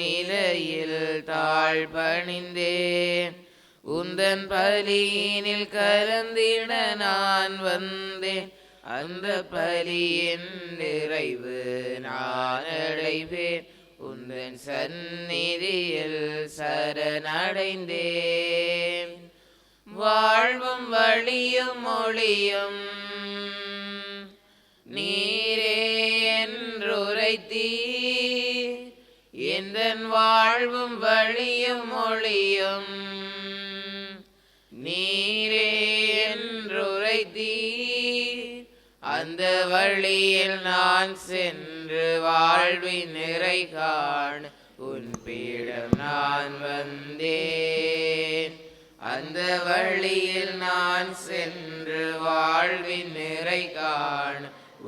நிலையில் தாழ்பணிந்தேன். உந்தன் பலியினில் கலந்திட நான் வந்தேன். அந்த பலியின் நிறைவு நான் அடைவேன். உந்தன் சந்நிதியில் சரணடைந்தேன். வாழ்வும் வழியும் ஒளியும் நீரே என்றுரைத்தீர். எந்தன் வாழ்வும் வழியும் ஒளியும் நீரே என்றுரைத்தீர். அந்த வழியில் நான் சென்று வாழ்வின் நிறை காண உன் பீடம் நான் வந்தேன். அந்த வழியில் நான் சென்று வாழ்வின் நிறை காண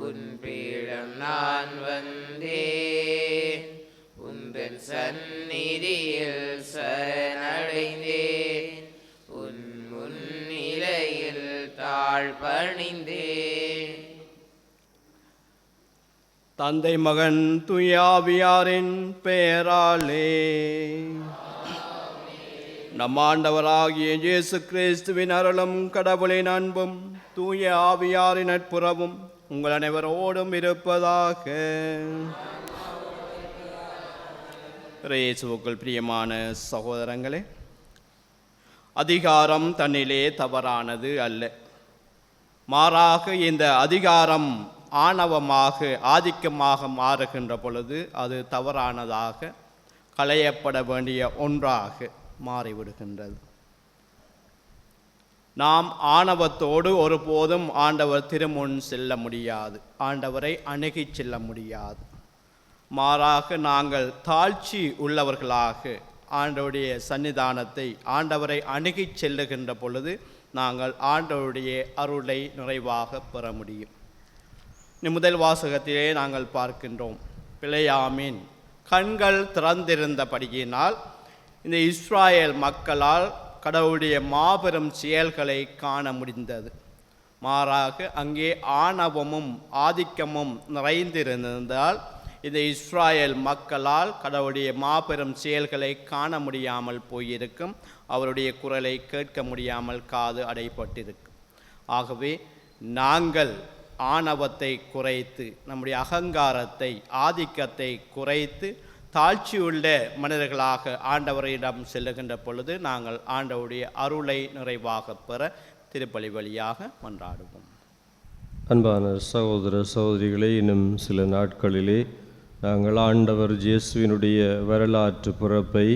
உன் பீடம் நான் வந்தேன். உந்தன் சந்நிதியில் சரணடைந்தேன். உன் முன்னிலையில் தாழ்பணிந்தேன். தந்தை மகன் தூயாவியாரின் பெயராலே நம் ஆண்டவராகிய இயேசு கிறிஸ்துவின் அருளும் கடவுளின் அன்பும் தூய ஆவியாரின் நட்புறவும் உங்கள் அனைவரோடும் இருப்பதாக. இயேசுவுக்குள் பிரியமான சகோதரங்களே, அதிகாரம் தன்னிலே தவறானது அல்ல. மாறாக இந்த அதிகாரம் ஆணவமாக ஆதிக்கமாக மாறுகின்ற பொழுது அது தவறானதாக களையப்பட வேண்டிய ஒன்றாக மாறிவிடுகின்றது. நாம் ஆணவத்தோடு ஒருபோதும் ஆண்டவர் திருமுன் செல்ல முடியாது, ஆண்டவரை அணுகிச் செல்ல முடியாது. மாறாக நாங்கள் தாழ்ச்சி உள்ளவர்களாக ஆண்டவருடைய சன்னிதானத்தை ஆண்டவரை அணுகிச் செல்லுகின்ற பொழுது நாங்கள் ஆண்டவருடைய அருளை நிறைவாக பெற முடியும். முதல் வாசகத்திலே நாங்கள் பார்க்கின்றோம், பிலேயாமின் கண்கள் திறந்திருந்தபடியினால் இந்த இஸ்ராயேல் மக்களால் கடவுளுடைய மாபெரும் செயல்களை காண முடிந்தது. மாறாக அங்கே ஆணவமும் ஆதிக்கமும் நிறைந்திருந்தால் இந்த இஸ்ராயேல் மக்களால் கடவுளுடைய மாபெரும் செயல்களை காண முடியாமல் போயிருக்கும். அவருடைய குரலை கேட்க முடியாமல் காது அடைபட்டிருக்கும். ஆகவே நாங்கள் ஆணவத்தை குறைத்து நம்முடைய அகங்காரத்தை ஆதிக்கத்தை குறைத்து தாழ்ச்சியுள்ள மனிதர்களாக ஆண்டவரிடம் செல்லுகின்ற பொழுது நாங்கள் ஆண்டவருடைய அருளை நிறைவாக பெற திருப்பலி வழியாக மன்றாடுவோம். அன்பான சகோதர சகோதரிகளே, இன்னும் சில நாட்களிலே நாங்கள் ஆண்டவர் இயேசுவினுடைய வரலாற்று பிறப்பை,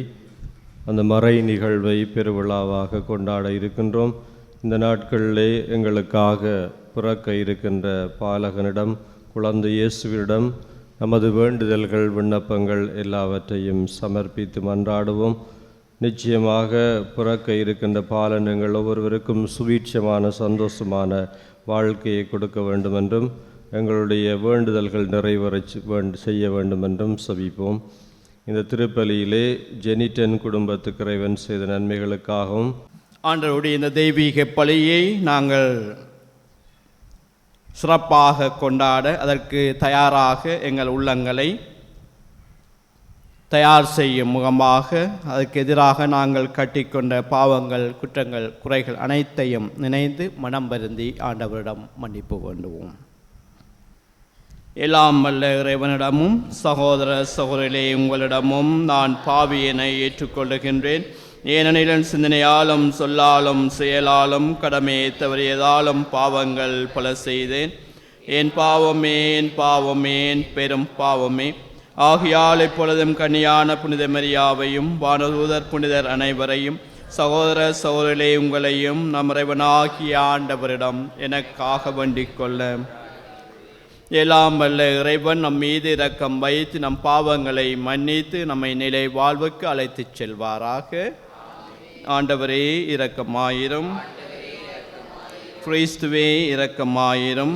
அந்த மறை நிகழ்வை பெருவிழாவாக கொண்டாட இருக்கின்றோம். இந்த நாட்களிலே எங்களுக்காக பிறக்க இருக்கின்ற பாலகனிடம், குழந்தை இயேசுவிடம் நமது வேண்டுதல்கள் விண்ணப்பங்கள் எல்லாவற்றையும் சமர்ப்பித்து மன்றாடுவோம். நிச்சயமாக பிறக்க இருக்கின்ற பாலன் எங்கள் ஒவ்வொருவருக்கும் சுபீட்சமான சந்தோஷமான வாழ்க்கையை கொடுக்க வேண்டும் என்றும் எங்களுடைய வேண்டுதல்கள் நிறைவேற செய்ய வேண்டும் என்றும் செபிப்போம். இந்த திருப்பலியிலே ஜெனிட்டன் குடும்பத்துக்கு இறைவன் செய்த நன்மைகளுக்காகவும் ஆண்டவருடைய இந்த தெய்வீக பலியை நாங்கள் சிறப்பாக கொண்டாட அதற்கு தயாராக எங்கள் உள்ளங்களை தயார் செய்யும் முகமாக அதற்கு எதிராக நாங்கள் கட்டிக்கொண்ட பாவங்கள், குற்றங்கள், குறைகள் அனைத்தையும் நினைந்து மனம் வருந்தி ஆண்டவரிடம் மன்னிப்பு வேண்டுவோம். எல்லாம் வல்ல இறைவனிடமும் சகோதர சகோதரிகளே உங்களிடமும் நான் பாவியினை ஏற்றுக்கொள்ளுகின்றேன். ஏனெனில் சிந்தனையாலும் சொல்லாலும் செயலாலும் கடமையை தவறியதாலும் பாவங்கள் பல செய்தேன். என் பாவமே பெரும் பாவமே. ஆகையால் இப்பொழுதும் கன்னியான புனித மரியாவையும் வானதூதர் புனிதர் அனைவரையும் சகோதர சகோதரிகளே உங்களையும் நம் இறைவனாகிய ஆண்டவரிடம் எனக்காக வேண்டிக் கொள்ள. எல்லாம் வல்ல இறைவன் நம் மீது இரக்கம் வைத்து நம் பாவங்களை மன்னித்து நம்மை நிலை வாழ்வுக்கு அழைத்துச் செல்வாராக. ஆண்டவரே இரக்கமாயிரும். கிறிஸ்துவே இரக்கமாயிரும்.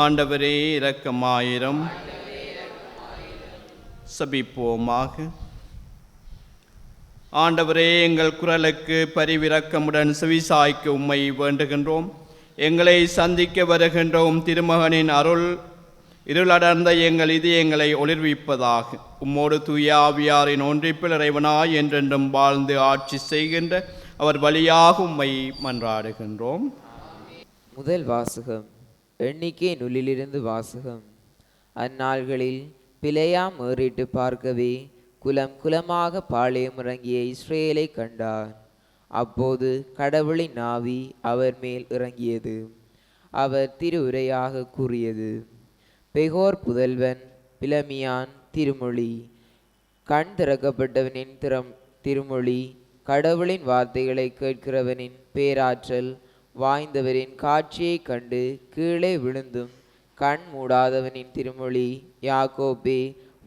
ஆண்டவரே இரக்கமாயிரும். சபிப்போமாக. ஆண்டவரே, எங்கள் குரலுக்கு பரிவிரக்கமுடன் செவிசாய்க்க உம்மை வேண்டுகின்றோம். எங்களை சந்திக்க வருகின்றோம் திருமகனின் அருள் இருளடர்ந்த எங்கள் இதயங்களை ஒளிர்விப்பதாக. உம்மோடு தூய ஆவியாரின் ஒன்றிப்பில் இறைவனாய் என்றென்றும் வாழ்ந்து ஆட்சி செய்கின்ற அவர் வழியாக உம்மை மன்றாடுகின்றோம். முதல் வாசகம். எண்ணிக்கை நூலிலிருந்து வாசகம். அந்நாள்களில் பிழையாம் ஏறிட்டு பார்க்கவே குலம் குலமாக பாளையம் இறங்கிய இஸ்ரேலை கண்டார். அப்போது கடவுளின் ஆவி அவர் மேல் இறங்கியது. அவர் திருவுரையாக கூறியது: பெகோர் புதல்வன் பிலமியான் திருமொழி. கண் திறக்கப்பட்டவனின் திருமொழி. கடவுளின் வார்த்தைகளை கேட்கிறவனின் பேராற்றல் வாய்ந்தவரின் காட்சியை கண்டு கீழே விழுந்தும் கண் மூடாதவனின் திருமொழி. யாக்கோபே,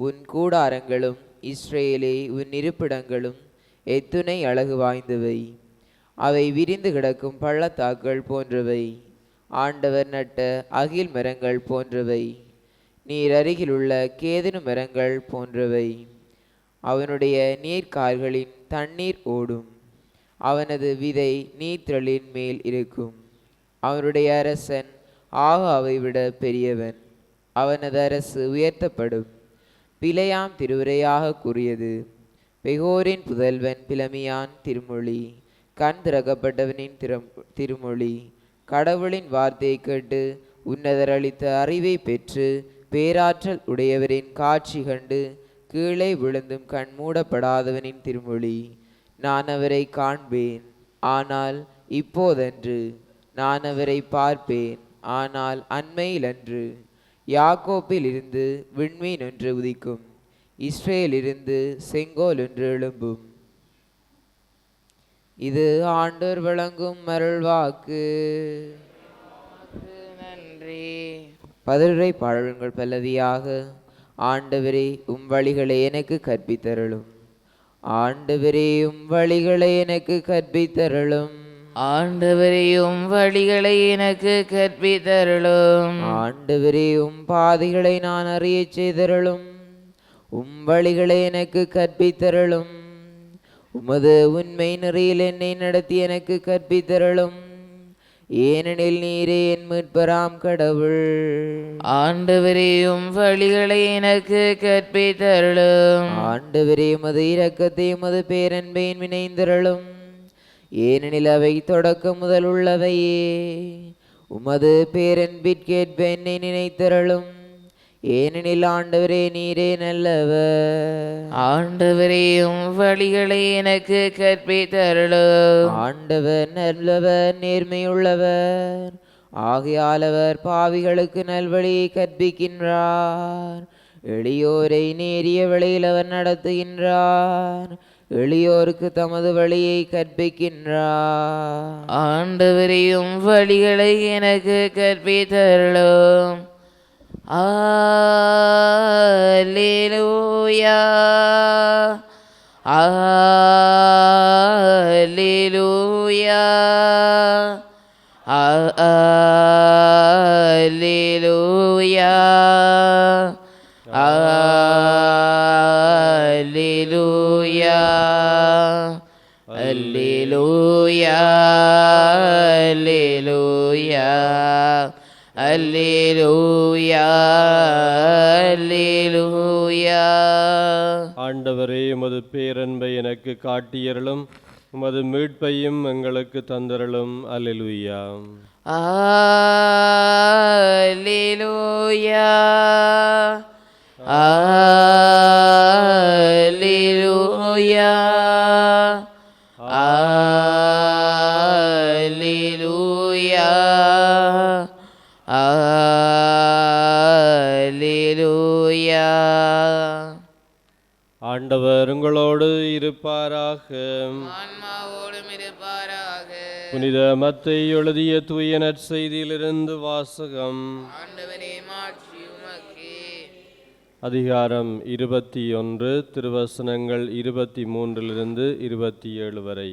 உன் கூடாரங்களும் இஸ்ரேலே உன் இருப்பிடங்களும் எத்துணை அழகு வாய்ந்தவை! அவை விரிந்து கிடக்கும் பள்ளத்தாக்கள் போன்றவை, ஆண்டவர் நட்ட அகில் மரங்கள் போன்றவை, நீர் அருகிலுள்ள கேதுரு மரங்கள் போன்றவை. அவனுடைய நீர்க்கால்களின் தண்ணீர் ஓடும். அவனது விதை நீர்த்திரளின் மேல் இருக்கும். அவனுடைய அரசன் ஆகாவை விட பெரியவன். அவனது அரசு உயர்த்தப்படும். பிழையாம் திருவுரையாக கூறியது: பெகோரின் புதல்வன் பிலமியான் திருமொழி. கண் திறக்கப்பட்டவனின் திருமொழி. கடவுளின் வார்த்தையை கேட்டு உன்னதர் அளித்த அறிவை பெற்று பேராற்றல் உடையவரின் காட்சி கண்டு கீழே விழுந்தும் கண் மூடப்படாதவனின் திருமொழி. நான் அவரை காண்பேன், ஆனால் இப்போதன்று. நான் அவரை பார்ப்பேன், ஆனால் அண்மையில் அன்று. யாக்கோப்பில் இருந்து விண்மீன் ஒன்று உதிக்கும், இஸ்ரேலிருந்து செங்கோல் ஒன்று எழும்பும். இது ஆண்டவர் வழங்கும் அருள்வாக்கு. நன்றி. பதிலுரை பாடல்கள் பல்லவியாக. ஆண்டவரே, உம் வழிகளை எனக்கு கற்பித்தருளும். ஆண்டவரே, உம் வழிகளை எனக்கு கற்பித்தருளும். ஆண்டவரையும் வழிகளை எனக்கு கற்பித்தருளும். ஆண்டவரே, உம் பாதைகளை நான் அறிய செய்தருளும். உம் வழிகளை எனக்கு கற்பித்தருளும். உமது உண்மை நெறியில் என்னை நடத்தி எனக்கு கற்பித்தருளும். ஏனெனில் நீரே என் மீட்பராம் கடவுள். ஆண்டவரையும் வழிகளை எனக்கு கற்பித்தருளும். ஆண்டவரே, உமது இரக்கத்தை உமது பேரன்பையின் வினைந்தருளும். ஏனெனில் அவை தொடக்க முதல் உள்ளவையே. உமது பேரன்பிற்கேற்ப என்னை நினைத்தருளும். ஏனெனில் ஆண்டவரே, நீரே நல்லவர். ஆண்டவரையும் வழிகளை எனக்கு கற்பித்தருளும். ஆண்டவர் நல்லவர், நேர்மையுள்ளவர். ஆகையால் அவர் பாவிகளுக்கு நல்வழியை கற்பிக்கின்றார். எளியோரை நேரிய வழியில் அவர் நடத்துகின்றார். எளியோருக்கு தமது வழியை கற்பிக்கின்றார். ஆண்டவரையும் வழிகளை எனக்கு கற்பித்தருளும். அல்லேலூயா, அல்லேலூயா, அல்லேலூயா, அல்லேலூயா, அல்லேலூயா, அல்லேலூயா, அல்லேலூயா, அல்லேலூயா. ஆண்டவரே, உமது பேரன்பை எனக்கு காட்டியருளும். உமது மீட்பையும் எங்களுக்கு தந்தருளும். அல்லேலூயா. அல்லேலூயா, அல்லேலூயா, அல்லேலூயா, அல்லேலூயா. ஆண்டவர் உங்களோடு இருப்பாராக. ஆன்மாவோடும் இருப்பாராக. புனித மத்தேயு எழுதிய தூய நற்செய்தியிலிருந்து வாசகம். ஆண்டவரே, மாட்சி உமக்கே. அதிகாரம் 21, திருவசனங்கள் 23 27 வரை.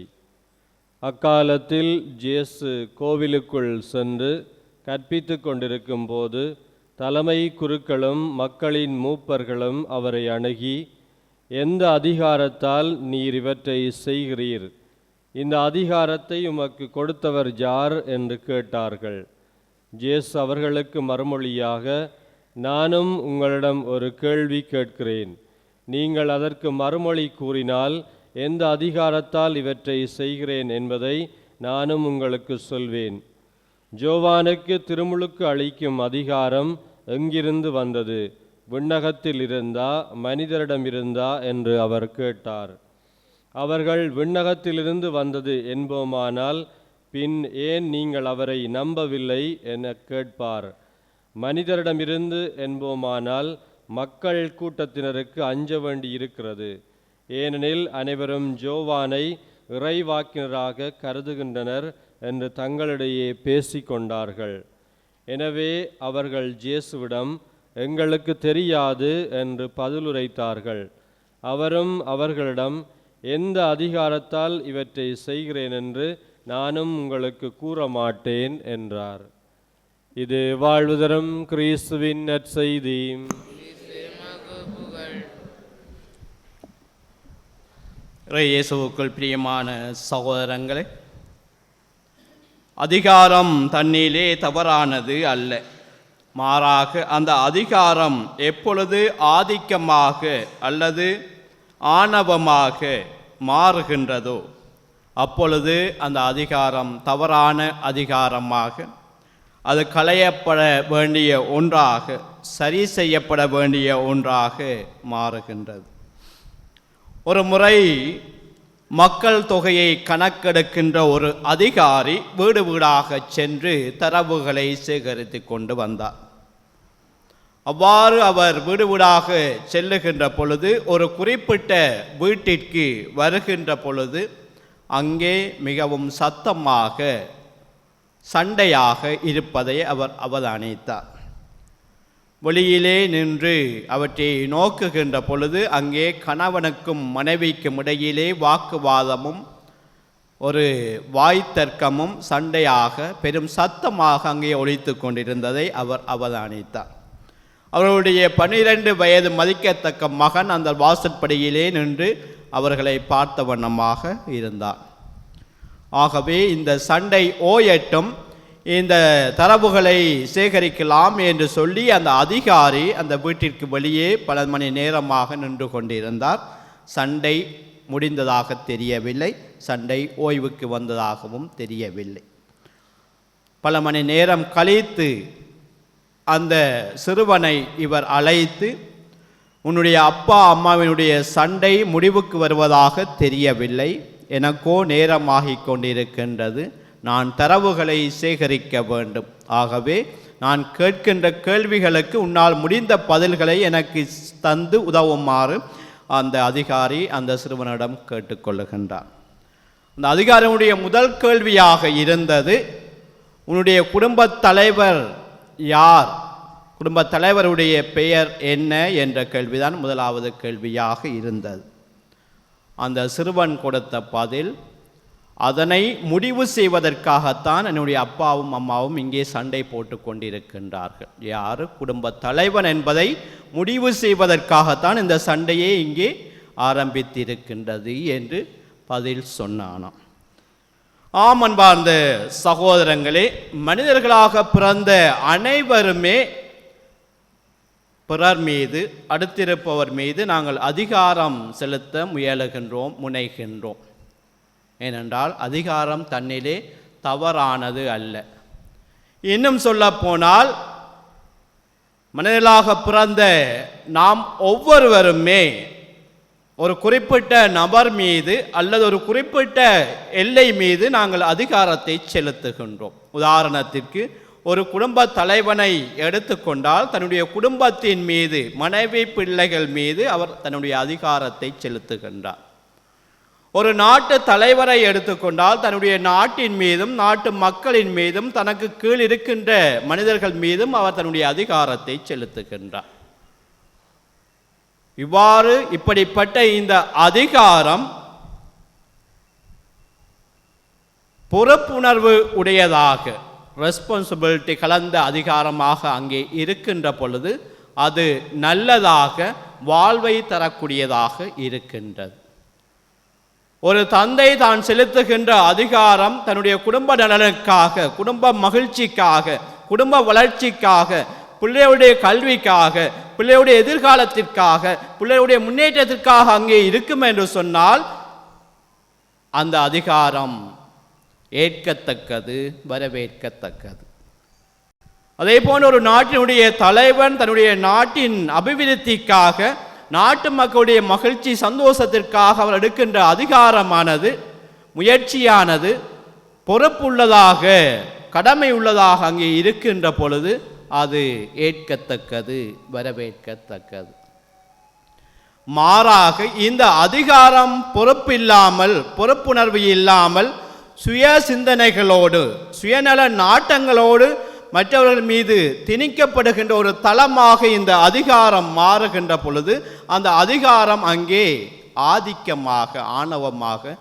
அக்காலத்தில் இயேசு கோவிலுக்குள் சென்று கற்பித்து கொண்டிருக்கும் போது தலைமை குருக்களும் மக்களின் மூப்பர்களும் அவரை அணுகி, எந்த அதிகாரத்தால் நீர் இவற்றை செய்கிறீர்? இந்த அதிகாரத்தை உமக்கு கொடுத்தவர் யார் என்று கேட்டார்கள். இயேசு அவர்களுக்கு மறுமொழியாக, நானும் உங்களிடம் ஒரு கேள்வி கேட்கிறேன், நீங்கள் அதற்கு மறுமொழி கூறினால் எந்த அதிகாரத்தால் இவற்றை செய்கிறேன் என்பதை நானும் உங்களுக்கு சொல்வேன். ஜோவானுக்கு திருமுழுக்கு அளிக்கும் அதிகாரம் எங்கிருந்து வந்தது? விண்ணகத்தில் இருந்தா மனிதரிடம் இருந்தா என்று அவர் கேட்டார். அவர்கள் விண்ணகத்திலிருந்து வந்தது என்போமானால் பின் ஏன் நீங்கள் அவரை நம்பவில்லை என கேட்பார். மனிதரிடமிருந்து என்போமானால் மக்கள் கூட்டத்தினருக்கு அஞ்ச வேண்டி இருக்கிறது. ஏனெனில் அனைவரும் ஜோவானை இறைவாக்கினராக கருதுகின்றனர் என்று தங்களிடையே பேசிக்கொண்டார்கள். எனவே அவர்கள் இயேசுவிடம் எங்களுக்கு தெரியாது என்று பதிலுரைத்தார்கள். அவரும் அவர்களிடம் எந்த அதிகாரத்தால் இவற்றை செய்கிறேன் என்று நானும் உங்களுக்கு கூற மாட்டேன் என்றார். இது வாழ்வு தரும் கிறிஸ்துவின் நற்செய்தி. இயேசுவுக்குள் பிரியமான சகோதரங்களே, அதிகாரம் தன்னிலே தவறானது அல்ல. மாறாக அந்த அதிகாரம் எப்பொழுது ஆதிக்கமாக அல்லது ஆணவமாக மாறுகின்றதோ அப்பொழுது அந்த அதிகாரம் தவறான அதிகாரமாக, அது களையப்பட வேண்டிய ஒன்றாக, சரி செய்யப்பட வேண்டிய ஒன்றாக மாறுகின்றது. ஒரு முறை மக்கள் தொகையை கணக்கெடுக்கின்ற ஒரு அதிகாரி வீடு வீடாக சென்று தரவுகளை சேகரித்து கொண்டு வந்தார். அவ்வாறு அவர் வீடு வீடாக செல்லுகின்ற பொழுது ஒரு குறிப்பிட்ட வீட்டிற்கு வருகின்ற பொழுது அங்கே மிகவும் சத்தமாக சண்டையாக இருப்பதை அவர் அவதானித்தார். வெளியிலே நின்று அவற்றை நோக்குகின்ற பொழுது அங்கே கணவனுக்கும் மனைவிக்கும் இடையிலே வாக்குவாதமும் ஒரு வாய்த்தர்க்கமும் சண்டையாக பெரும் சத்தமாக அங்கே ஒலித்து கொண்டிருந்ததை அவர் அவதானித்தார். அவர்களுடைய 12 வயது மதிக்கத்தக்க மகன் அந்த வாசற்படியிலே நின்று அவர்களை பார்த்த வண்ணமாக இருந்தார். ஆகவே இந்த சண்டை ஓயட்டும், இந்த தரவுகளை சேகரிக்கலாம் என்று சொல்லி அந்த அதிகாரி அந்த வீட்டிற்கு வெளியே பல மணி நேரமாக நின்று கொண்டிருந்தார். சண்டை முடிந்ததாக தெரியவில்லை, சண்டை ஓய்வுக்கு வந்ததாகவும் தெரியவில்லை. பல மணி நேரம் கழித்து அந்த சிறுவனை இவர் அழைத்து, உன்னுடைய அப்பா அம்மாவினுடைய சண்டை முடிவுக்கு வருவதாக தெரியவில்லை, எனக்கோ நேரமாகிக் கொண்டிருக்கின்றது, நான் தரவுகளை சேகரிக்க வேண்டும். ஆகவே நான் கேட்கின்ற கேள்விகளுக்கு உன்னால் முடிந்த பதில்களை எனக்கு தந்து உதவுமாறு அந்த அதிகாரி அந்த சிறுவனிடம் கேட்டுக்கொள்ளுகின்றார். அந்த அதிகாரியுடைய முதல் கேள்வியாக இருந்தது, உன்னுடைய குடும்பத் தலைவர் யார், குடும்பத் தலைவருடைய பெயர் என்ன என்ற கேள்விதான் முதலாவது கேள்வியாக இருந்தது. அந்த சிறுவன் கொடுத்த பதில், அதனை முடிவு செய்வதற்காகத்தான் என்னுடைய அப்பாவும் அம்மாவும் இங்கே சண்டை போட்டு கொண்டிருக்கின்றார்கள். யார் குடும்ப தலைவன் என்பதை முடிவு செய்வதற்காகத்தான் இந்த சண்டையே இங்கே ஆரம்பித்திருக்கின்றது என்று பதில் சொன்னானாம். ஆம் அன்பார்ந்த சகோதரங்களே, மனிதர்களாக பிறந்த அனைவருமே பிறர் மீது, அடுத்திருப்பவர் மீது நாங்கள் அதிகாரம் செலுத்த முனைகின்றோம். ஏனென்றால் அதிகாரம் தன்னிலே தவறானது அல்ல. இன்னும் சொல்ல போனால் மனிதர்களாக பிறந்த நாம் ஒவ்வொருவருமே ஒரு குறிப்பிட்ட நபர் மீது அல்லது ஒரு குறிப்பிட்ட எல்லை மீது நாங்கள் அதிகாரத்தை செலுத்துகின்றோம். உதாரணத்திற்கு ஒரு குடும்ப தலைவனை எடுத்துக்கொண்டால் தன்னுடைய குடும்பத்தின் மீது, மனைவி பிள்ளைகள் மீது அவர் தன்னுடைய அதிகாரத்தை செலுத்துகின்றார். ஒரு நாட்டு தலைவரை எடுத்துக்கொண்டால் தன்னுடைய நாட்டின் மீதும் நாட்டு மக்களின் மீதும் தனக்கு கீழ் இருக்கின்ற மனிதர்கள் மீதும் அவர் தன்னுடைய அதிகாரத்தை செலுத்துகின்றார். இவ்வாறு இப்படிப்பட்ட இந்த அதிகாரம் பொறுப்புணர்வு உடையதாக, ரெஸ்பான்சிபிலிட்டி கலந்த அதிகாரமாக அங்கே இருக்கின்ற பொழுது அது நல்லதாக, வாழ்வை தரக்கூடியதாக இருக்கின்றது. ஒரு தந்தை தான் செலுத்துகின்ற அதிகாரம் தன்னுடைய குடும்ப நலனுக்காக, குடும்ப மகிழ்ச்சிக்காக, குடும்ப வளர்ச்சிக்காக பிள்ளையுடைய கல்விக்காக, பிள்ளையுடைய எதிர்காலத்திற்காக, பிள்ளையுடைய முன்னேற்றத்திற்காக அங்கே இருக்கும் என்று சொன்னால் அந்த அதிகாரம் ஏற்கத்தக்கது, வரவேற்கத்தக்கது. அதே போன்ற ஒரு நாட்டினுடைய தலைவன் தன்னுடைய நாட்டின் அபிவிருத்திக்காக, நாட்டு மக்களுடைய மகிழ்ச்சி சந்தோஷத்திற்காக அவர் எடுக்கின்ற அதிகாரமானது, முயற்சியானது பொறுப்புள்ளதாக, கடமை உள்ளதாக அங்கே இருக்கின்ற பொழுது அது ஏற்கத்தக்கது, வரவேற்கத்தக்கது. மாறாக இந்த அதிகாரம் பொறுப்பில்லாமல், பொறுப்புணர்வு இல்லாமல், சுய சிந்தனைகளோடு, சுயநல நாட்டங்களோடு மற்றவர்கள் மீது திணிக்கப்படுகின்ற ஒரு தளமாக இந்த அதிகாரம் மாறுகின்ற பொழுது அந்த அதிகாரம் அங்கே ஆதிக்கமாக, ஆணவமாக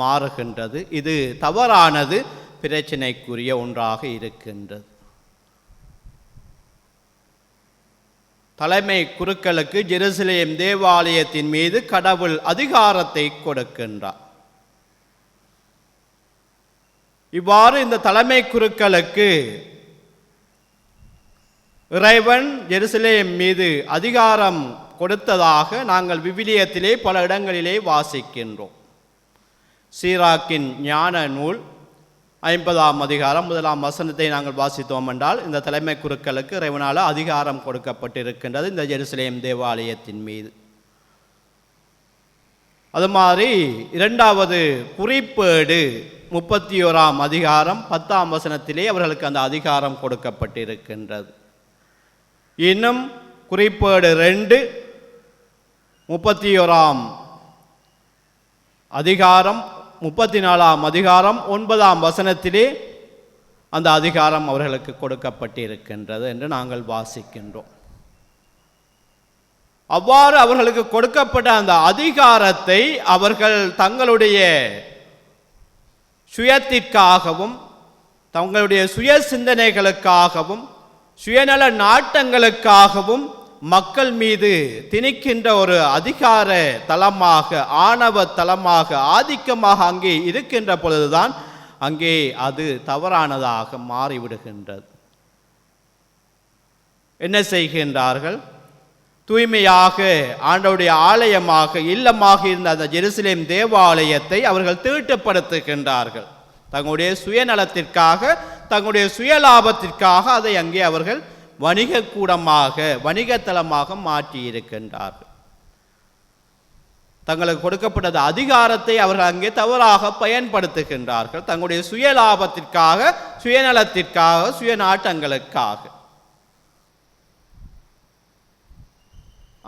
மாறுகின்றது. இது தவறானது, பிரச்சனைக்குரிய ஒன்றாக இருக்கின்றது. தலைமை குருக்களுக்கு ஜெருசலேம் தேவாலயத்தின் மீது கடவுள் அதிகாரத்தை கொடுக்கின்றார். இவ்வாறு இந்த தலைமை குருக்களுக்கு இறைவன் ஜெருசலேம் மீது அதிகாரம் கொடுத்ததாக நாங்கள் விவிலியத்திலே பல இடங்களிலே வாசிக்கின்றோம். சீராக்கின் ஞான நூல் 50ஆம் அதிகாரம் 1ஆம் வசனத்தை நாங்கள் வாசித்தோம் என்றால் இந்த தலைமை குருக்களுக்கு இறைவனால் அதிகாரம் கொடுக்கப்பட்டிருக்கின்றது இந்த ஜெருசலேம் தேவாலயத்தின் மீது. அது மாதிரி 2வது குறிப்பேடு 31ஆம் அதிகாரம் 10ஆம் வசனத்திலே அவர்களுக்கு அந்த அதிகாரம் கொடுக்கப்பட்டிருக்கின்றது. இன்னும் குறிப்பேடு 2 31ஆம் அதிகாரம் 34ஆம் அதிகாரம் 9ஆம் வசனத்திலே அந்த அதிகாரம் அவர்களுக்கு கொடுக்கப்பட்டிருக்கின்றது என்று நாங்கள் வாசிக்கின்றோம். அவ்வாறு அவர்களுக்கு கொடுக்கப்பட்ட அந்த அதிகாரத்தை அவர்கள் தங்களுடைய சுயத்திற்காகவும், தங்களுடைய சுய சிந்தனைகளுக்காகவும், சுயநல நாட்டங்களுக்காகவும் மக்கள் மீது திணிக்கின்ற ஒரு அதிகார தளமாக, ஆணவ தளமாக, ஆதிக்கமாக அங்கே இருக்கின்ற பொழுதுதான் அங்கே அது தவறானதாக மாறிவிடுகின்றது. என்ன செய்கின்றார்கள்? தூய்மையாக ஆண்டவருடைய ஆலயமாக, இல்லமாக இருந்த அந்த ஜெருசலேம் தேவாலயத்தை அவர்கள் தீட்டுப்படுத்துகின்றார்கள். தங்களுடைய சுயநலத்திற்காக, தங்களுடைய சுயலாபத்திற்காக அதை அங்கே அவர்கள் வணிக கூடமாக, வணிகத்தலமாக மாற்றி இருக்கின்றார்கள். தங்களுக்கு கொடுக்கப்பட்ட அதிகாரத்தை அவர்கள் அங்கே தவறாக பயன்படுத்துகின்றார்கள். தங்களுடைய சுயலாபத்திற்காக, சுயநலத்திற்காக, சுயநாட்டங்களுக்காக.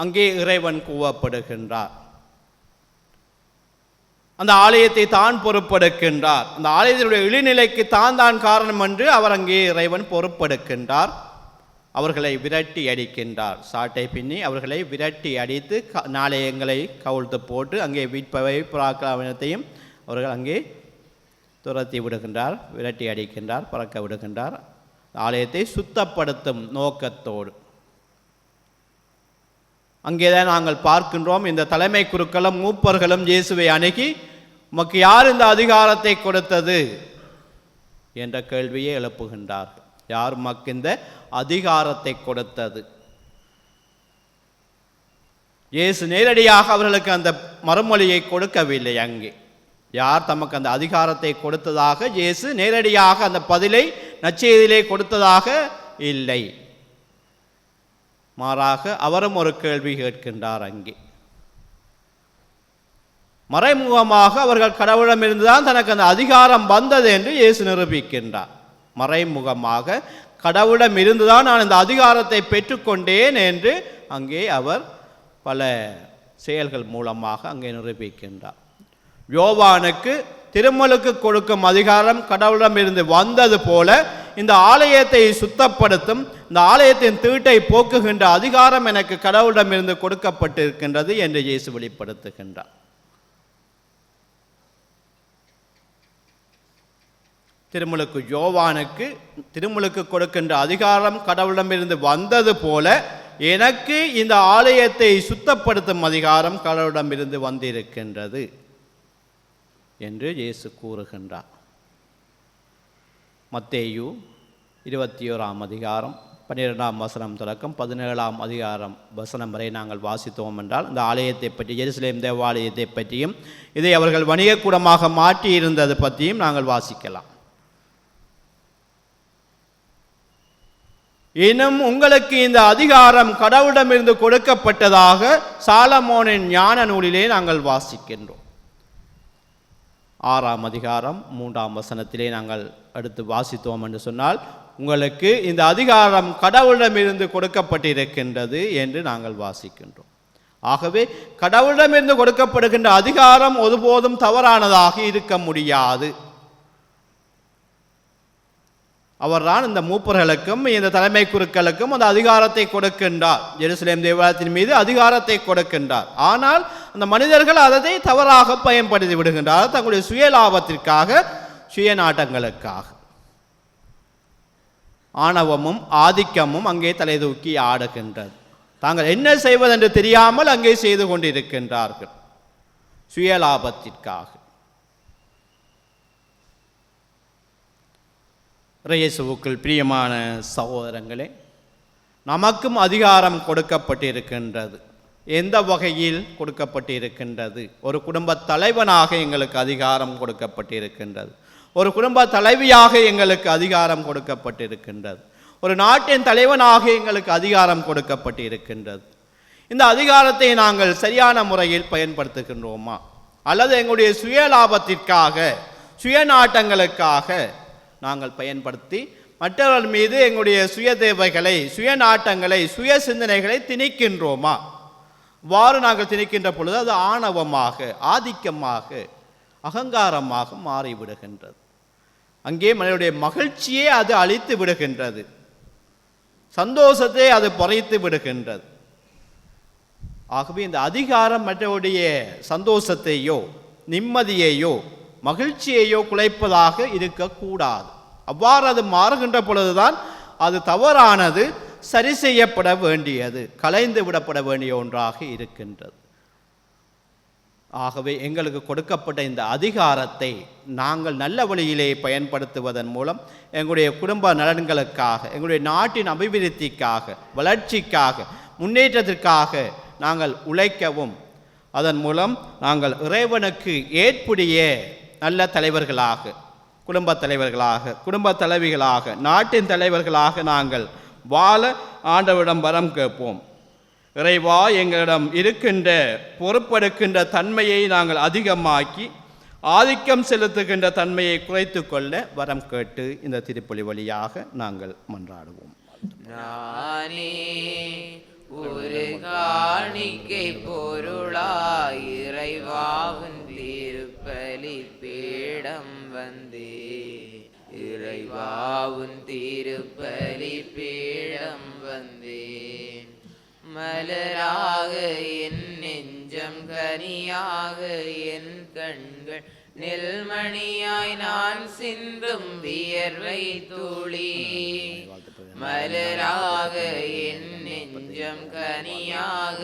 அங்கே இறைவன் கூவப்படுகின்றார். அந்த ஆலயத்தை தான் பொறுப்பெடுக்கின்றார். அந்த ஆலயத்தினுடைய இழிநிலைக்கு தான் காரணம் என்று அவர் அங்கே இறைவன் பொறுப்பெடுக்கின்றார். அவர்களை விரட்டி அடிக்கின்றார். சாட்டை பின்னி அவர்களை விரட்டி அடித்து நாணயங்களை கவிழ்த்து போட்டு அங்கே விற்பவை புறாக்களையும் அவர்கள் அங்கே துரத்தி விடுகின்றார், விரட்டி அடிக்கின்றார், பறக்க விடுகின்றார். ஆலயத்தை சுத்தப்படுத்தும் நோக்கத்தோடு அங்கேதான் நாங்கள் பார்க்கின்றோம். இந்த தலைமை குருக்களும் மூப்பர்களும் இயேசுவை அணுகி, உமக்கு யார் இந்த அதிகாரத்தை கொடுத்தது என்ற கேள்வியை எழுப்புகின்றார். யார் உமக்கு இந்த அதிகாரத்தை கொடுத்தது? இயேசு நேரடியாக அவர்களுக்கு அந்த மறுமொழியை கொடுக்கவில்லை. அங்கே யார் தமக்கு அந்த அதிகாரத்தை கொடுத்ததாக இயேசு நேரடியாக அந்த பதிலை நற்செய்தியிலே கொடுத்ததாக இல்லை. மாறாக அவரும் ஒரு கேள்வி கேட்கின்றார். அங்கே மறைமுகமாக அவர்கள் கடவுளிடமிருந்துதான் தனக்கு அந்த அதிகாரம் வந்தது என்று இயேசு நிரூபிக்கின்றார். மறைமுகமாக கடவுளிடம் இருந்துதான் நான் இந்த அதிகாரத்தை பெற்றுக்கொண்டேன் என்று அங்கே அவர் பல செயல்கள் மூலமாக அங்கே நிரூபிக்கின்றார். யோவானுக்கு திருமுழுக்கு கொடுக்கும் அதிகாரம் கடவுளிடமிருந்து வந்தது போல இந்த ஆலயத்தை சுத்தப்படுத்தும், இந்த ஆலயத்தின் தீட்டை போக்குகின்ற அதிகாரம் எனக்கு கடவுளிடமிருந்து கொடுக்கப்பட்டிருக்கின்றது என்று இயேசு வெளிப்படுத்துகின்றார். திருமுழுக்கு யோவானுக்கு திருமுழுக்கு கொடுக்கின்ற அதிகாரம் கடவுளிடமிருந்து வந்தது போல எனக்கு இந்த ஆலயத்தை சுத்தப்படுத்தும் அதிகாரம் கடவுளிடமிருந்து வந்திருக்கின்றது என்று இயேசு கூறுகின்றார். மத்தேயு 21ஆம் அதிகாரம் 12ஆம் வசனம் தொடக்கம் 17ஆம் அதிகாரம் வசனம் வரை நாங்கள் வாசித்தோம் என்றால் இந்த ஆலயத்தை பற்றி, எருசலேம் தேவாலயத்தை பற்றியும் இதை அவர்கள் வணிகக்கூடமாக மாற்றி இருந்தது பற்றியும் நாங்கள் வாசிக்கலாம். இன்னும் உங்களுக்கு இந்த அதிகாரம் கடவுளிடமிருந்து கொடுக்கப்பட்டதாக சாலமோனின் ஞான நூலிலே நாங்கள் வாசிக்கின்றோம். 6ஆம் அதிகாரம் 3ஆம் வசனத்திலே நாங்கள் அடுத்து வாசித்தோம் என்று சொன்னால், உங்களுக்கு இந்த அதிகாரம் கடவுளிடமிருந்து கொடுக்கப்பட்டிருக்கின்றது என்று நாங்கள் வாசிக்கின்றோம். ஆகவே கடவுளிடமிருந்து கொடுக்கப்படுகின்ற அதிகாரம் ஒருபோதும் தவறானதாக இருக்க முடியாது. அவர்தான் இந்த மூப்பர்களுக்கும் இந்த தலைமை குருக்களுக்கும் அந்த அதிகாரத்தை கொடுக்கின்றார். எருசலேம் தேவாலயத்தின் மீது அதிகாரத்தை கொடுக்கின்றார். ஆனால் அந்த மனிதர்கள் அதை தவறாக பயன்படுத்தி விடுகின்றார், தங்களுடைய சுயலாபத்திற்காக, சுயநாட்டங்களுக்காக. ஆணவமும் ஆதிக்கமும் அங்கே தலை தூக்கி ஆடுகின்றது. தாங்கள் என்ன செய்வதென்று தெரியாமல் அங்கே செய்து கொண்டிருக்கின்றார்கள், சுயலாபத்திற்காக. இயேசுவுக்குள் பிரியமான சகோதரங்களே, நமக்கும் அதிகாரம் கொடுக்கப்பட்டிருக்கின்றது. எந்த வகையில் கொடுக்கப்பட்டிருக்கின்றது? ஒரு குடும்ப தலைவனாக எங்களுக்கு அதிகாரம் கொடுக்கப்பட்டிருக்கின்றது. ஒரு குடும்ப தலைவியாக எங்களுக்கு அதிகாரம் கொடுக்கப்பட்டிருக்கின்றது. ஒரு நாட்டின் தலைவனாக எங்களுக்கு அதிகாரம் கொடுக்கப்பட்டிருக்கின்றது. இந்த அதிகாரத்தை நாங்கள் சரியான முறையில் பயன்படுத்துகின்றோமா, அல்லது எங்களுடைய சுயலாபத்திற்காக, சுயநாட்டங்களுக்காக நாங்கள் பயன்படுத்தி மற்றவர்கள் மீது எங்களுடைய சுய தேவைகளை, சுயநாட்டங்களை, சுய சிந்தனைகளை திணிக்கின்றோமா? வாறு நாங்கள் திணிக்கின்ற பொழுது அது ஆணவமாக, ஆதிக்கமாக, அகங்காரமாக மாறிவிடுகின்றது. அங்கே மனிதனுடைய மகிழ்ச்சியை அது அழித்து விடுகின்றது, சந்தோஷத்தை அது பறித்து விடுகின்றது. ஆகவே இந்த அதிகாரம் மற்றவருடைய சந்தோஷத்தையோ, நிம்மதியையோ, மகிழ்ச்சியையோ குலைப்பதாக இருக்கக்கூடாது. அவ்வாறு அது மாறுகின்ற பொழுதுதான் அது தவறானது, சரி செய்யப்பட வேண்டியது, கலைந்து விடப்பட வேண்டிய ஒன்றாக இருக்கின்றது. ஆகவே எங்களுக்கு கொடுக்கப்பட்ட இந்த அதிகாரத்தை நாங்கள் நல்ல வழியிலே பயன்படுத்துவதன் மூலம் எங்களுடைய குடும்ப நலன்களுக்காக, எங்களுடைய நாட்டின் அபிவிருத்திக்காக, வளர்ச்சிக்காக, முன்னேற்றத்திற்காக நாங்கள் உழைக்கவும், அதன் மூலம் நாங்கள் இறைவனுக்கு ஏற்புடைய நல்ல தலைவர்களாக, குடும்ப தலைவர்களாக, குடும்ப தலைவிகளாக, நாட்டின் தலைவர்களாக நாங்கள் வாழ ஆண்டவரிடம் வரம் கேட்போம். இறைவா, எங்களிடம் இருக்கின்ற பொறுப்பெடுக்கின்ற தன்மையை நாங்கள் அதிகமாக்கி ஆதிக்கம் செலுத்துகின்ற தன்மையை குறைத்து கொள்ள வரம் கேட்டு இந்த திருப்பலி வழியாக நாங்கள் மன்றாடுவோம். நானே ஒரு காணிக்கை பொருளாய் இறைவாவின் திருப்பலி பீடம் வந்தே, இறைவாவின் திருப்பலி பீடம் வந்தேன். மலராக என் நெஞ்சம், கனியாக என் கண்கள், நெல்மணியாய் நான் சிந்தும் வியர்வை துளி. மலராக என் நெஞ்சம், கனியாக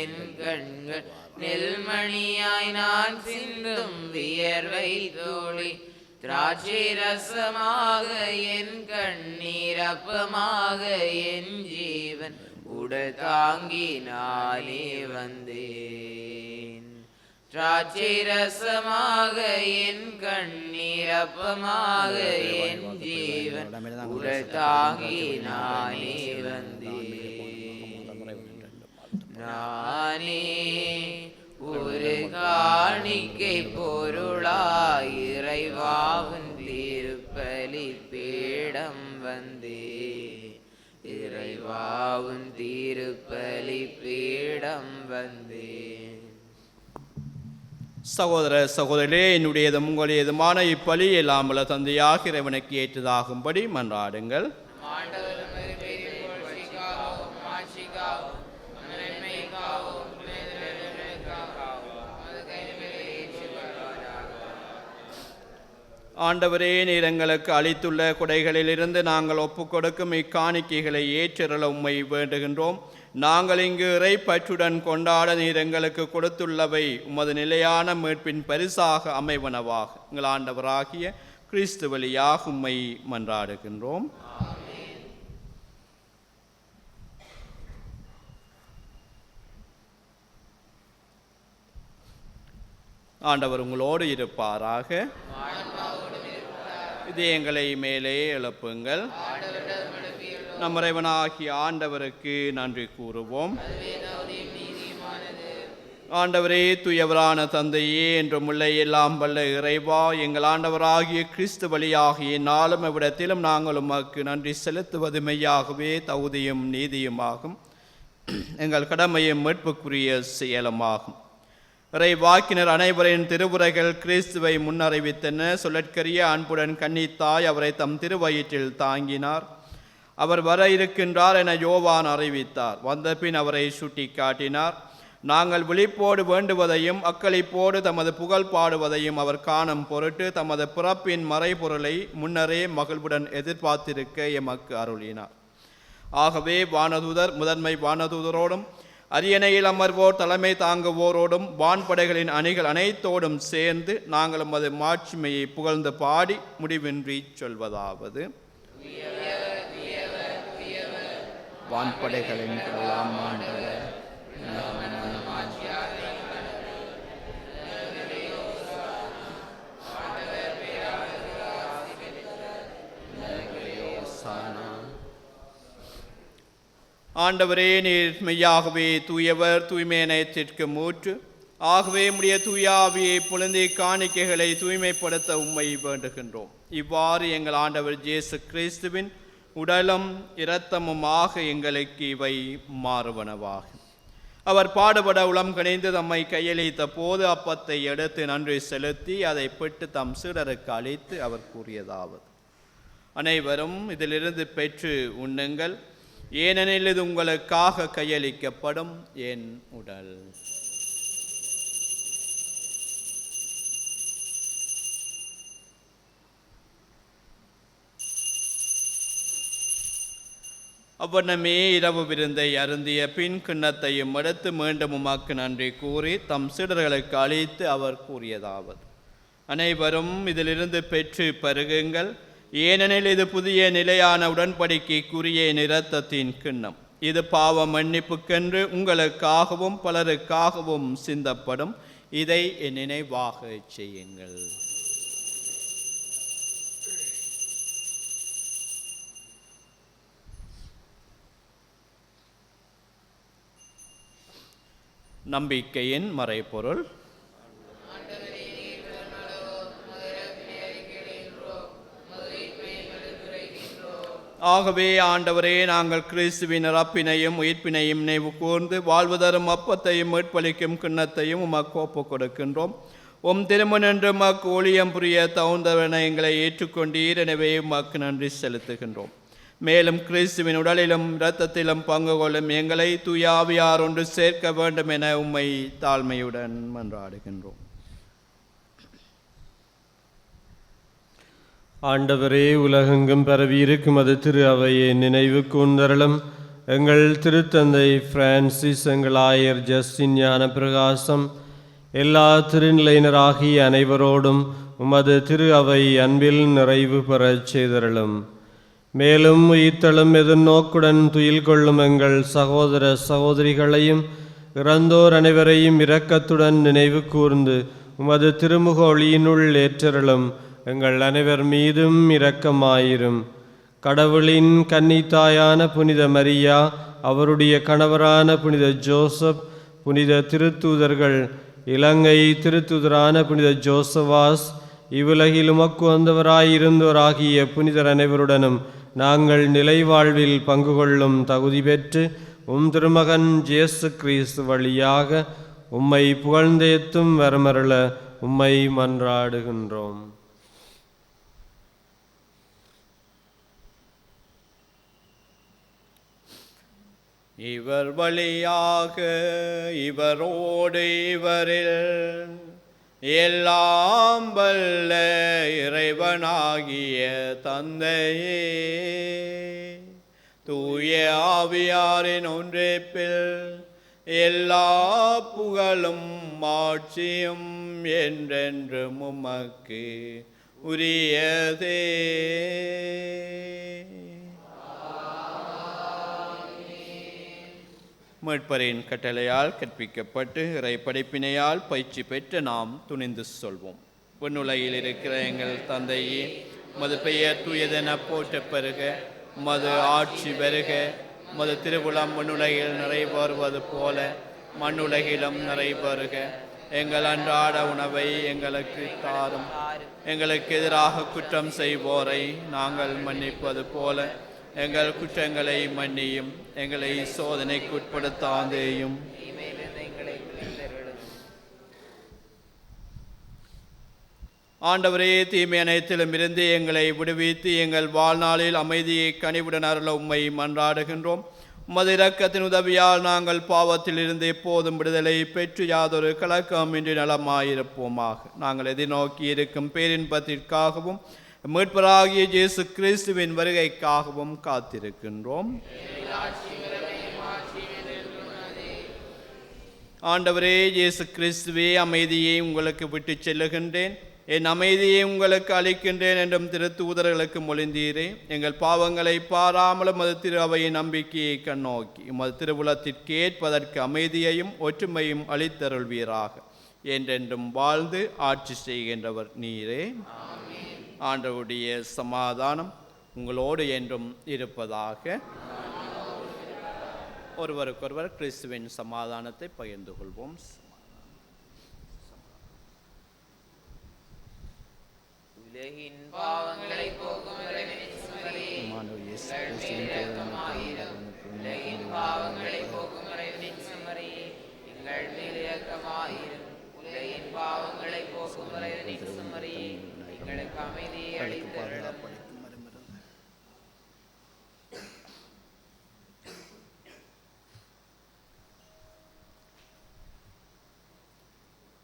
என் கண்கள், நெல்மணியாய் நான் சிந்தும் வியர்வை துளி. திராட்சை ரசமாக என் கண்ணீர், அப்பமாக என் ஜீவன், உடல் தாங்கி நானே வந்தேன். திராட்சை ரசமாக என் கண்ணீர், அப்பமாக என் ஜீவன், உடல் தாங்கி நானே வந்தேன். நானே ஒரு காணிக்கை பொருளாய் இறைவாவின் திருப்பலி பீடம் வந்தே, இறைவாவின் திருப்பலி பீடம் வந்தேன். சகோதர சகோதரே, என்னுடையதும் உங்களுடையதுமான இப்பலி எல்லாம் உள்ள தந்தையாக இறைவனுக்கு ஏற்றதாகும்படி மன்றாடுங்கள். ஆண்டவரே, நீர் எங்களுக்கு அளித்துள்ள கொடைகளிலிருந்து நாங்கள் ஒப்புக்கொடுக்கும் இக்காணிக்கைகளை ஏற்றருள உம்மை வேண்டுகின்றோம். நாங்கள் இங்கு இறைப்பற்றுடன் கொண்டாட நீர் எங்களுக்கு கொடுத்துள்ளவை உமது நிலையான மீட்பின் பரிசாக அமைவனவாக எங்கள் ஆண்டவராகிய கிறிஸ்து வழியாக உம்மை மன்றாடுகின்றோம். ஆண்டவர் உங்களோடு இருப்பாராக. இதயங்களை மேலே எழுப்புங்கள். நம் இறைவனாகிய ஆண்டவருக்கு நன்றி கூறுவோம். ஆண்டவரே, தூயவரான தந்தையே, என்றும் உள்ள எல்லாம் வல்ல இறைவா, எங்கள் ஆண்டவராகிய கிறிஸ்து வழியாகிய நாளும் இவ்விடத்திலும் நாங்கள் உமக்கு நன்றி செலுத்துவது மெய்யாகவே தகுதியும் நீதியுமாகும். எங்கள் கடமையும் மீட்புக்குரிய செயலுமாகும். இறைவாக்கினர் அனைவரின் திருவுரைகள் கிறிஸ்துவை முன்னறிவித்தன. சொல்லற்கரிய அன்புடன் கன்னித்தாய் அவரை தம் திருவயிற்றில் தாங்கினார். அவர் வர இருக்கின்றார் என யோவான் அறிவித்தார். வந்த பின் அவரை சுட்டி காட்டினார். நாங்கள் விழிப்போடு வேண்டுவதையும் அக்களிப்போடு தமது புகழ் பாடுவதையும் அவர் காணும் பொருட்டு தமது பிறப்பின் மறைபொருளை முன்னரே மகிழ்வுடன் எதிர்பார்த்திருக்க எமக்கு அருளினார். ஆகவே வானதூதர் முதன்மை வானதூதரோடும் அரியணையில் அமர்வோர் தலைமை தாங்குவோரோடும் வான்படைகளின் அணிகள் அனைத்தோடும் சேர்ந்து நாங்களும் அது மாட்சிமையை புகழ்ந்து பாடி முடிவின்றி சொல்வதாவது: வான்படைகளின் ஆண்டவரே, நீர் மெய்யாகவே தூயவர், தூய்மையினத்திற்கு மூற்று. ஆகவே உம்முடைய தூயாவியை பொழுந்தி காணிக்கைகளை தூய்மைப்படுத்த உம்மை வேண்டுகின்றோம். இவ்வாறு எங்கள் ஆண்டவர் இயேசு கிறிஸ்துவின் உடலும் இரத்தமுமாக எங்களுக்கு இவை மாறுவனவாகும். அவர் பாடுபட உளம் கணிந்து தம்மை கையளித்த போது அப்பத்தை எடுத்து நன்றி செலுத்தி அதை பெற்று தம் சீடருக்கு அளித்து அவர் கூறியதாவது: அனைவரும் இதிலிருந்து பெற்று உண்ணுங்கள், ஏனெனில் இது உங்களுக்காக கையளிக்கப்படும் என் உடல். அவ்வண்ணமே இரவு விருந்தை அருந்திய பின் கிண்ணத்தையும் எடுத்து மீண்டும் உமக்கு நன்றி கூறி தம் சீடர்களுக்கு அளித்து அவர் கூறியதாவது: அனைவரும் இதிலிருந்து பெற்று பருகுங்கள், ஏனெனில் இது புதிய நிலையான உடன்படிக்கைக்குரிய இரத்தத்தின் கிண்ணம். இது பாவ மன்னிப்புக்கென்று உங்களுக்காகவும் பலருக்காகவும் சிந்தப்படும். இதை என் நினைவாக செய்யுங்கள். நம்பிக்கையின் மறைபொருள். ஆகவே ஆண்டவரே, நாங்கள் கிறிஸ்துவின் இறப்பினையும் உயிர்ப்பினையும் நினைவு கூர்ந்து வாழ்வு தரும் அப்பத்தையும் மீட்பளிக்கும் கிண்ணத்தையும் உமக்கு ஒப்புக் கொடுக்கின்றோம். உம் திருமணன்று உமக்கு ஊழியம் புரிய தகுந்தவன எங்களை ஏற்றுக்கொண்டீர். எனவே உமக்கு நன்றி செலுத்துகின்றோம். மேலும் கிறிஸ்துவின் உடலிலும் இரத்தத்திலும் பங்கு கொள்ளும் எங்களை தூயாவியார் ஒன்று சேர்க்க வேண்டும் என உம்மை தாழ்மையுடன் மன்றாடுகின்றோம். ஆண்டவரே, உலகெங்கும் பரவியிருக்கும் அது திரு அவையை நினைவு கூர்ந்தருளும். எங்கள் திருத்தந்தை பிரான்சிஸ், எங்கள் ஆயர் ஜஸ்டின் ஞான பிரகாசம், எல்லா திருநிலையினராகிய அனைவரோடும் உமது திரு அவை அன்பில் நிறைவு பெறச் செய்தருளும். மேலும் உயிர்த்தெழும் எதிர்நோக்குடன் துயில் கொள்ளும் எங்கள் சகோதர சகோதரிகளையும் இறந்தோர் அனைவரையும் இரக்கத்துடன் நினைவு கூர்ந்து உமது திருமுக ஒளியினுள் ஏற்றருளும். எங்கள் அனைவர் மீதும் இரக்கமாயிரும். கடவுளின் கன்னித்தாயான புனித மரியா, அவருடைய கணவரான புனித ஜோசப், புனித திருத்தூதர்கள், இலங்கை திருத்தூதரான புனித ஜோசவாஸ், இவ்வுலகில் உமக்கு வந்தவராயிருந்தோராகிய புனிதர் அனைவருடனும் நாங்கள் நிலை வாழ்வில் பங்கு கொள்ளும் தகுதி பெற்று உம் திருமகன் இயேசு கிறிஸ்து வழியாக உம்மை புகழ்ந்தேத்தும் வரமருள உம்மை மன்றாடுகின்றோம். இவர் வழியாக இவரோடு இவரில் எல்லாம் வல்ல இறைவனாகிய தந்தையே, தூய ஆவியாரின் ஒன்றிப்பில் எல்லா புகழும் மாட்சியும் என்றென்றும் உமக்கு உரியதே. மீட்பரின் கட்டளையால் கற்பிக்கப்பட்டு இறை படிப்பினையால் பயிற்சி பெற்று நாம் துணிந்து சொல்வோம். விண்ணுலகில் இருக்கிற எங்கள் தந்தையே, மது பெயர் தூயதென போற்றப் பெறுக, மது ஆட்சி பெறுக, மது திருவுளம் விண்ணுலகில் நிறைவேறுவது போல மண்ணுலகிலும் நிறைவேறுக. எங்கள் அன்றாட உணவை எங்களுக்கு தாரும். எங்களுக்கு எதிராக குற்றம் செய்வோரை நாங்கள் மன்னிப்பது போல எங்கள் குற்றங்களை மன்னியும். எங்களை சோதனைக்கு உட்படுத்தாதேயும். ஆண்டவரே, தீமை அனைத்திலும் இருந்து எங்களை விடுவித்து எங்கள் வாழ்நாளில் அமைதியை கனிவுடன் அருள உம்மை மன்றாடுகின்றோம். உமது இரக்கத்தின் உதவியால் நாங்கள் பாவத்தில் இருந்து எப்போதும் விடுதலை பெற்று யாதொரு கலக்கமின்றி நலமாயிருப்போமாக. நாங்கள் எதிர்நோக்கி இருக்கும் பேரின்பத்திற்காகவும் மீட்பராகிய இயேசு கிறிஸ்துவின் வருகைக்காகவும் காத்திருக்கின்றோம். ஆண்டவரே இயேசு கிறிஸ்துவே, அமைதியை உங்களுக்கு விட்டு செல்லுகின்றேன், என் அமைதியை உங்களுக்கு அளிக்கின்றேன் என்றும் திருத்தூதர்களுக்கு மொழிந்தீரே. எங்கள் பாவங்களை பாராமலும் அது திரு அவையின் நம்பிக்கையை கண்ணோக்கி உமது திருவுளத்திற்கு ஏற்பதற்கு அமைதியையும் ஒற்றுமையும் அளித்தருள்வீராக. என்றென்றும் வாழ்ந்து ஆட்சி செய்கின்றவர் நீரே. ஆண்டவருடைய சமாதானம் உங்களோடு என்றும் இருப்பதாக. ஒருவருக்கொருவர் கிறிஸ்துவின் சமாதானத்தை பகிர்ந்து கொள்வோம். உலகின் பாவங்களை போக்கும் இறைவனின் சுமரியே, உலகின் பாவங்களை போக்கும் இறைவனின் சுமரியே, எங்கள் மேல் இரக்கமாயிரும். உலகின் பாவங்களை போக்கும் இறைவனின் சுமரியே, எங்களுக்கு அமைதியை அளித்தருளும்.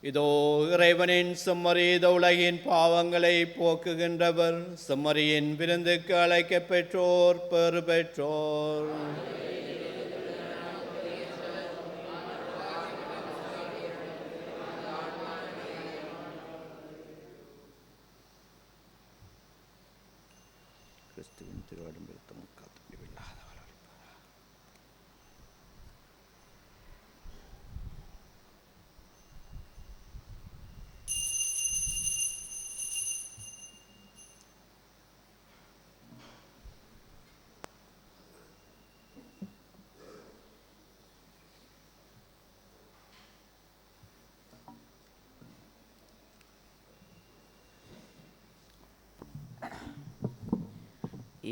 இதோ இறைவனின் செம்மறி, உலகின் பாவங்களை போக்குகின்றவர். செம்மறியின் விருந்துக்கு அழைக்க பெற்றோர் பெறு பெற்றோர். கிறிஸ்துவின் திருவடம்பிருத்தம் காத்துவில்லாதவர்.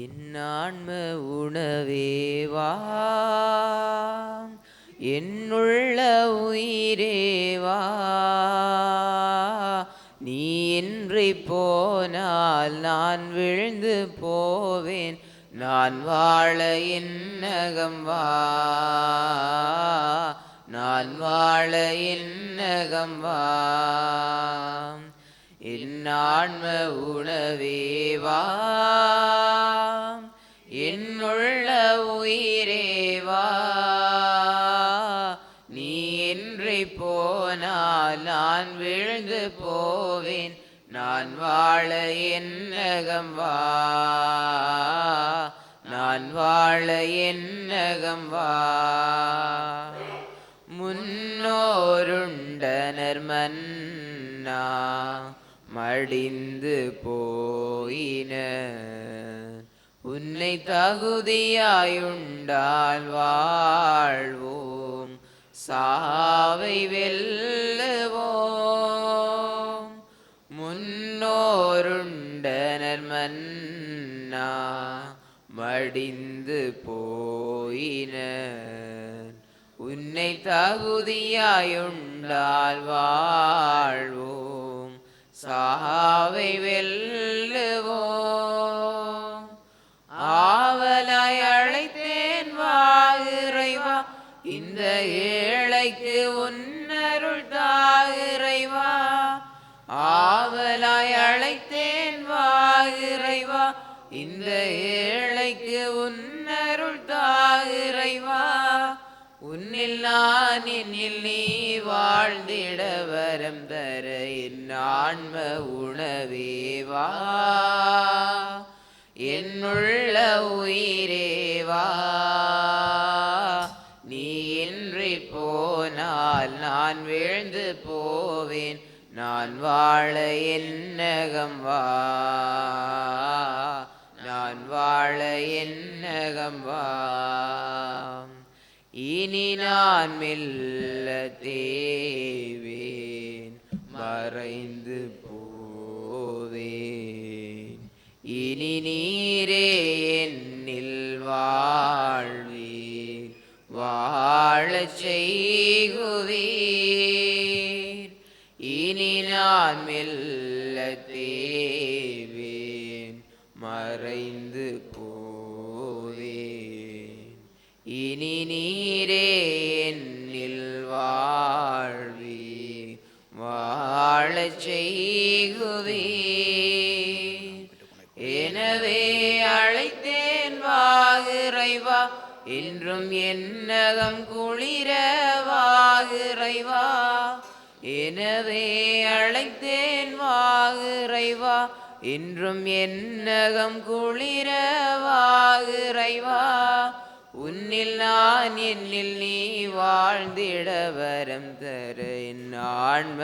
இன்னான்ம உணவேவா, என்னுள்ள உயிரேவா, நீ இன்றி போனால் நான் விழுந்து போவேன். நான் வாழ என்னகம் வா, நான் வாழ என்னகம் வா. என்னான்ம உணவேவா, என்னுள்ள உயிரேவா, நீ இன்றி போனால் நான் விழுந்து போவேன். நான் வாழ என்னகம் வா, நான் வாழ என்னகம் வா. முன்னோருண்டனர் மன்னா மடிந்து போயினர், உன்னை தகுதியாயுண்டால் வாழ்வோம், சாவை வெல்லுவோம். முன்னோருண்டனர் மன்னா மடிந்து போயினர், உன்னை தகுதியாயுண்டால் வாழ்வோம், சாவை வெல்லுவோம். ஆவலாய் அழைத்தேன் வா இறைவா, இந்த ஏழைக்கு உன்னருள் தா இறைவா. ஆவலாய் அழைத்தேன் வா இறைவா, இந்த ஏழைக்கு உன்னருள் தா இறைவா. உன்னில் நான் என்னில் நீ வாழ்ந்திட வரம் தர என் ஆன்ம உணவேவா, என்னுள்ள உயிரேவா, நீ என் போனால் நான் வீழ்ந்து போவேன். நான் வாழ என்னகம் வா, நான் வாழ என்னகம் வா. இனி நான் மெல்ல தேவேன், மறைந்து போவேன். இனி நீரே என்னில் வாழ்வீர், வாழச் செய்குவீர். இனி நான் மெல்ல தேவேன், மறைந்து போவேன். இனி நீரே என்னில் வாழ்வீர், வாழச் செய்குவீர். எனவே அழைத்தேன் வா இறைவா, என்றும் என்னகம் குளிர வா இறைவா. எனவே அழைத்தேன் வா இறைவா, என்றும் என்னகம் குளிர வா இறைவா. உன்னில் நான் என்னில் நீ வாழ்ந்திட வரம் தர என் ஆன்ம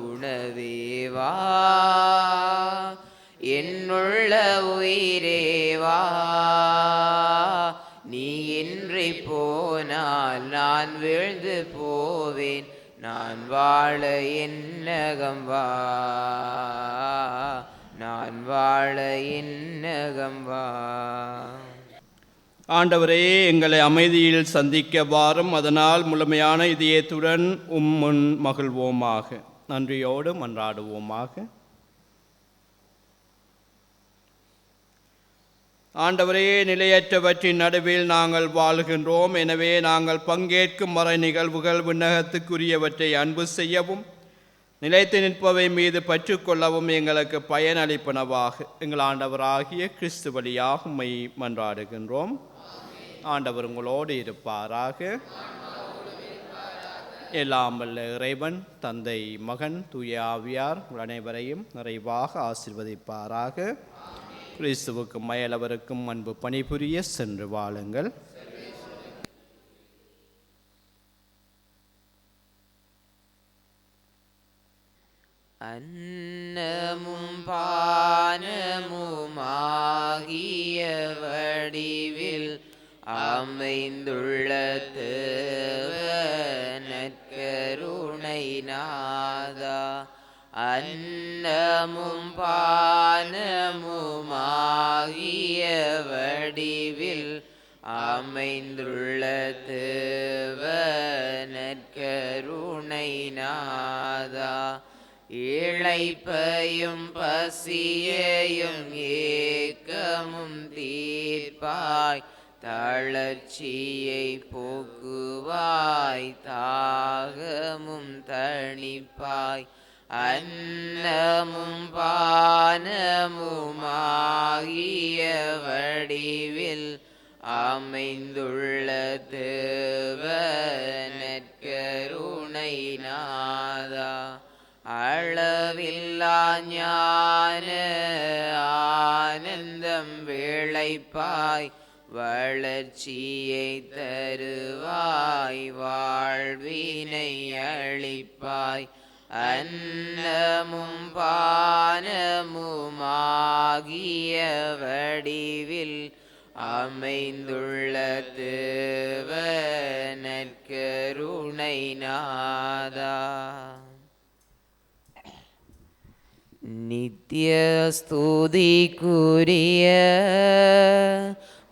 உணவேவா. என்னுள்ள உயிரேவா, நீ இன்றி போனால் நான் வீழ்ந்து போவேன். நான் வாழ என்னகம் வா, நான் வாழ என்னகம் வா. ஆண்டவரே, எங்களை அமைதியில் சந்திக்க வாரும். அதனால் முழுமையான இதயத்துடன் முன் மகிழ்வோமாக. நன்றியோடு மன்றாடுவோமாக. ஆண்டவரே, நிலையற்றவற்றின் நடுவில் நாங்கள் வாழ்கின்றோம். எனவே நாங்கள் பங்கேற்கும் மறை நிகழ்வுகள் விண்ணகத்துக்குரியவற்றை அன்பு செய்யவும், நிலைத்து நிற்பவை மீது பற்றுக்கொள்ளவும் எங்களுக்கு பயனளிப்பனவாக எங்கள் ஆண்டவராகிய கிறிஸ்து வழியாக உம்மை மன்றாடுகின்றோம். ஆண்டவர் உங்களோடு இருப்பாராக. எல்லாம் வல்ல இறைவன், தந்தை, மகன், தூய ஆவியார் உங்கள் அனைவரையும் நிறைவாக ஆசீர்வதிப்பாராக. கிறிஸ்துவுக்கும் மயலவருக்கும் அன்பு பணிபுரிய சென்று வாழுங்கள். அன்னமும் பானமுமாகிய வடிவில் அமைந்துள்ள நற்கருணை நாதா, அன்னமும் பானமுமாகிய வடிவில் அமைந்துள்ள நற்கருணை நாதா, இளைப்பையும் பசியையும் ஏக்கமும் தீர்ப்பாய், தளர்ச்சியை போக்குவாய், தாகமும் தணிப்பாய். அன்னமும் பானமுமாகிய வடிவில் அமைந்துள்ள நற்கருணை நாதா, அளவில்லா ஞான ஆனந்தம் விளைப்பாய், வளர்ச்சியை தருவாய், வாழ்வினை அளிப்பாய். அன்னமும் பானமுமாகிய வடிவில் அமைந்துள்ள நற்கருணை நாதா, நித்திய ஸ்துதிக்குரிய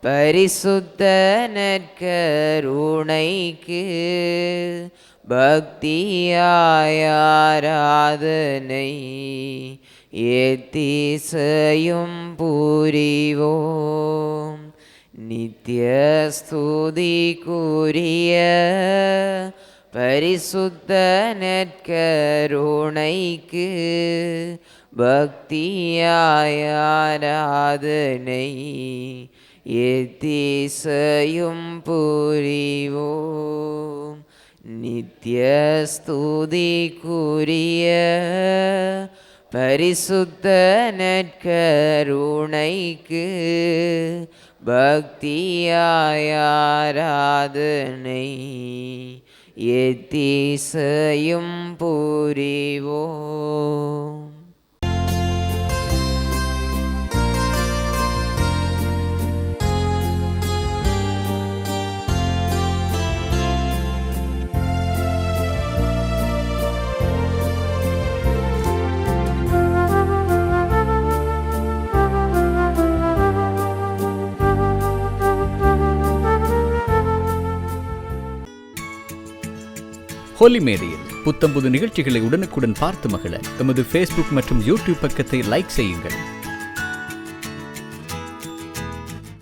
பரிசுத்த நற்கருணைக்கு பக்தியாய் ஆராதனை எத்திசையும் புரிவோம். நித்திய ஸ்துதிக்குரிய பரிசுத்த நற்கருணைக்கு பக்தியாய் ஆராதனை எத்திசையும் புரிவோம். நித்திய ஸ்துதிக்குரிய பரிசுத்த நற்கருணைக்கு பக்தியாய் ஆராதனை எத்தீசையும் புரிவோம். ஹோலி மேடையில் புத்தம்புது நிகழ்ச்சிகளை உடனுக்குடன் பார்த்து மகிழ எமது ஃபேஸ்புக் மற்றும் யூடியூப் பக்கத்தை லைக் செய்யுங்கள்.